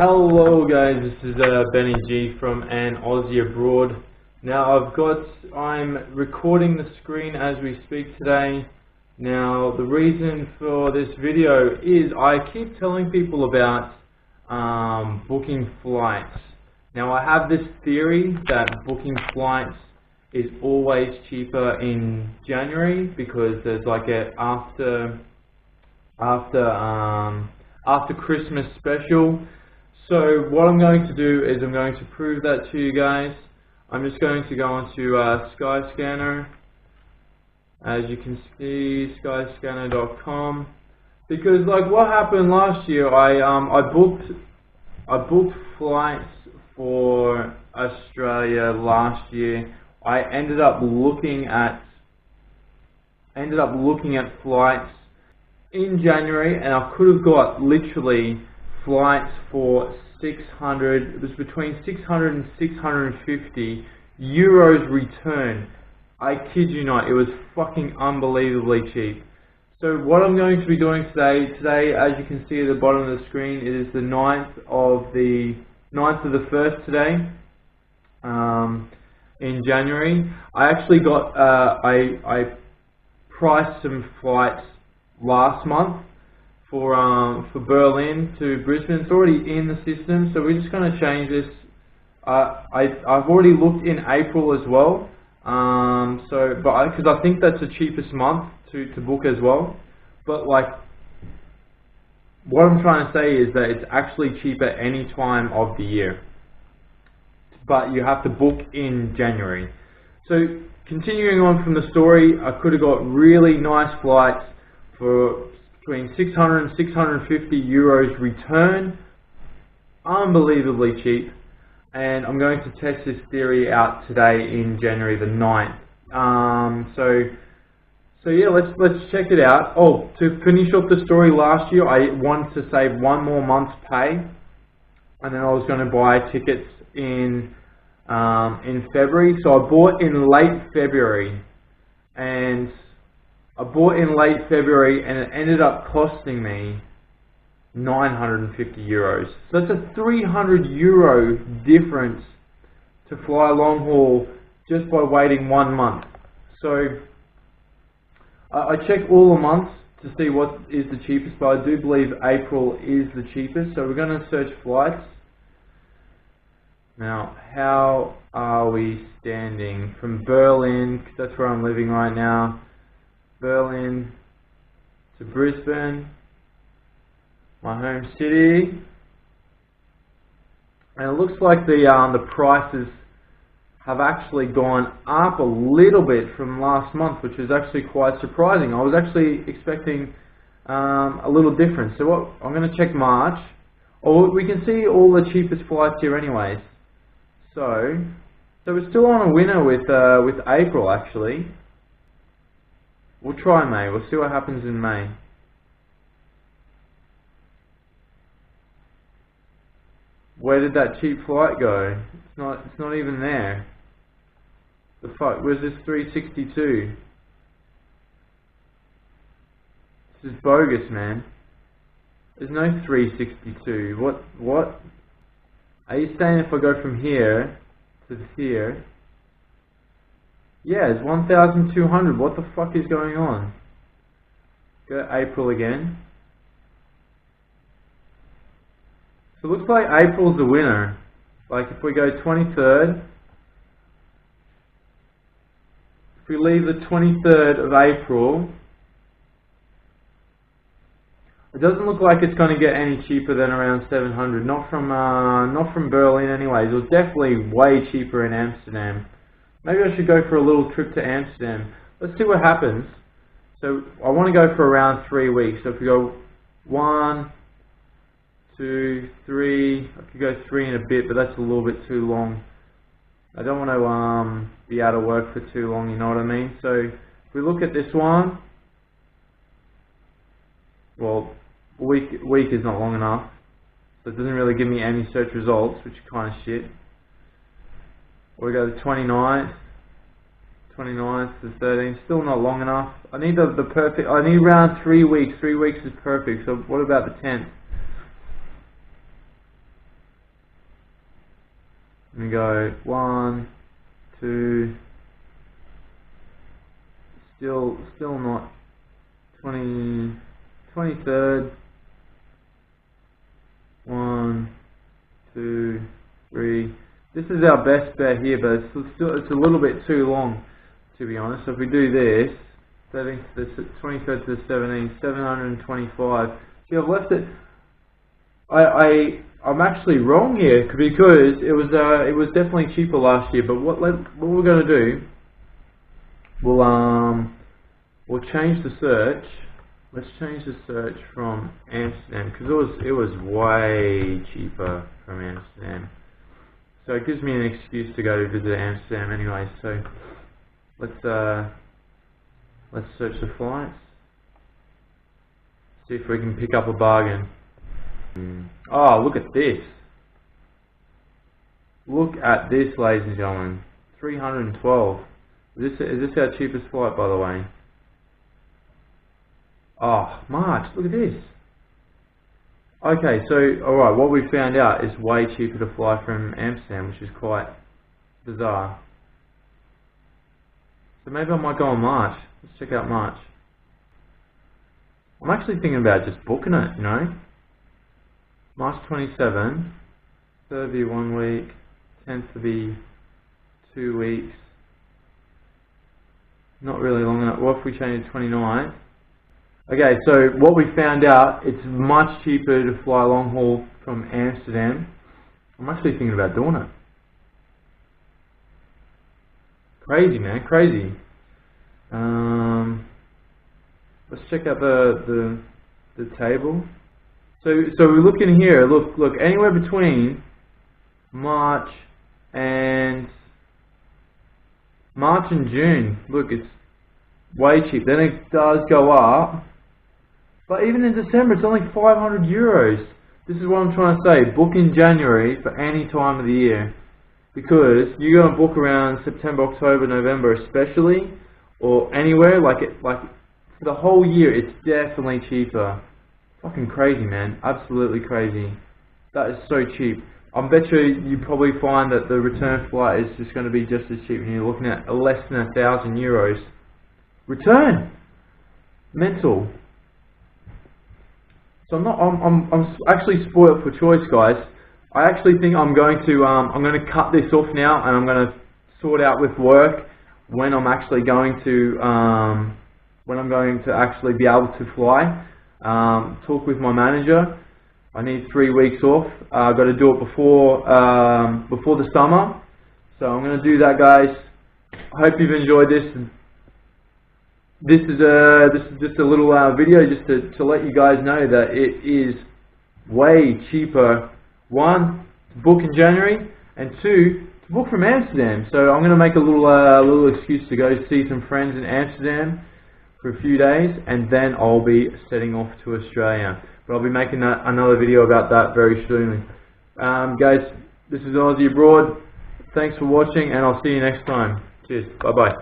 Hello guys, this is Bengy from an Aussie Abroad. Now I'm recording the screen as we speak today. Now the reason for this video is I keep telling people about booking flights. Now I have this theory that booking flights is always cheaper in January because there's like a after Christmas special. So what I'm going to do is I'm going to prove that to you guys. I'm just going to go onto Skyscanner. As you can see, skyscanner.com. Because like what happened last year, I booked flights for Australia last year. I ended up looking at flights in January, and I could have got literally flights for 600, it was between 600 and 650 euros return. I kid you not, it was fucking unbelievably cheap. So what I'm going to be doing today, as you can see at the bottom of the screen, it is the 9th of the 1st today, in January. I actually got, I priced some flights last month for Berlin to Brisbane. It's already in the system, so we're just going to change this. I've already looked in April as well, because I think that's the cheapest month to book as well. But like, what I'm trying to say is that it's actually cheaper any time of the year, but you have to book in January. So continuing on from the story, I could have got really nice flights for between 600 and 650 euros return, unbelievably cheap, and I'm going to test this theory out today in January the 9th. So yeah, let's check it out. Oh, to finish off the story, last year I wanted to save one more month's pay, and then I was going to buy tickets in February. So I bought in late February, and it ended up costing me 950 euros. So that's a 300 euro difference to fly long haul just by waiting 1 month. So I check all the months to see what is the cheapest, but I do believe April is the cheapest. So we're going to search flights. Now, how are we standing from Berlin, because that's where I'm living right now. Berlin to Brisbane, my home city, and it looks like the prices have actually gone up a little bit from last month, which is actually quite surprising. I was actually expecting a little difference. So what I'm going to check March. Oh, we can see all the cheapest flights here, anyways. So we're still on a winner with April actually. We'll try May. We'll see what happens in May. Where did that cheap flight go? It's not even there. The fuck? Where's this 362? This is bogus, man. There's no 362. What? Are you saying if I go from here to here? Yeah, it's 1,200. What the fuck is going on? Go April again. So it looks like April's the winner. Like if we go 23rd, if we leave the 23rd of April, it doesn't look like it's going to get any cheaper than around 700. Not from Berlin anyways. It was definitely way cheaper in Amsterdam. Maybe I should go for a little trip to Amsterdam. Let's see what happens. So I want to go for around 3 weeks. So if we go 1, 2, 3, I could go 3 in a bit, but that's a little bit too long. I don't want to be out of work for too long, you know what I mean? So if we look at this one, well, a week is not long enough. So it doesn't really give me any search results, which is kind of shit. We go to the 29th to the 13th, still not long enough. I need the perfect, I need around 3 weeks. 3 weeks is perfect. So what about the 10th? And we go 1, 2, still not 23rd, 1, 2, 3. This is our best bet here, but it's a little bit too long, to be honest. So if we do this, 13th to the 23rd to the 17th, 725. See, I've left it. I'm actually wrong here because it was definitely cheaper last year. But what we're going to do, we'll change the search. Let's change the search from Amsterdam because it was way cheaper from Amsterdam. So it gives me an excuse to go to visit Amsterdam anyway. So let's search the flights. See if we can pick up a bargain. Oh, look at this. Look at this, ladies and gentlemen. 312. Is this our cheapest flight, by the way? Oh, March, look at this. Okay, so, alright, what we found out is way cheaper to fly from Amsterdam, which is quite bizarre. So maybe I might go on March. Let's check out March. I'm actually thinking about just booking it, you know. March 27, 3rd will be 1 week, 10th will be 2 weeks. Not really long enough. What if we change to 29th? Okay, so what we found out, it's much cheaper to fly long haul from Amsterdam. I'm actually thinking about doing it. Crazy, man, crazy. Let's check out the table. So we're looking here. Look, anywhere between March and June. Look, it's way cheap. Then it does go up. But even in December, it's only 500 euros. This is what I'm trying to say. Book in January for any time of the year. Because you go and book around September, October, November especially, or anywhere, like for the whole year, it's definitely cheaper. Fucking crazy, man. Absolutely crazy. That is so cheap. I bet you probably find that the return flight is just going to be just as cheap, and you're looking at less than 1,000 euros. Return! Mental. So I'm actually spoiled for choice, guys. I actually think I'm going to cut this off now, and I'm going to sort out with work when I'm actually going to actually be able to fly. Talk with my manager. I need 3 weeks off. I've got to do it before the summer. So I'm going to do that, guys. I hope you've enjoyed this. This is just a little video just to let you guys know that it is way cheaper. 1, to book in January, and 2, to book from Amsterdam. So I'm going to make a little excuse to go see some friends in Amsterdam for a few days, and then I'll be setting off to Australia. But I'll be making another video about that very soon. Guys, this is Aussie Abroad. Thanks for watching, and I'll see you next time. Cheers. Bye bye.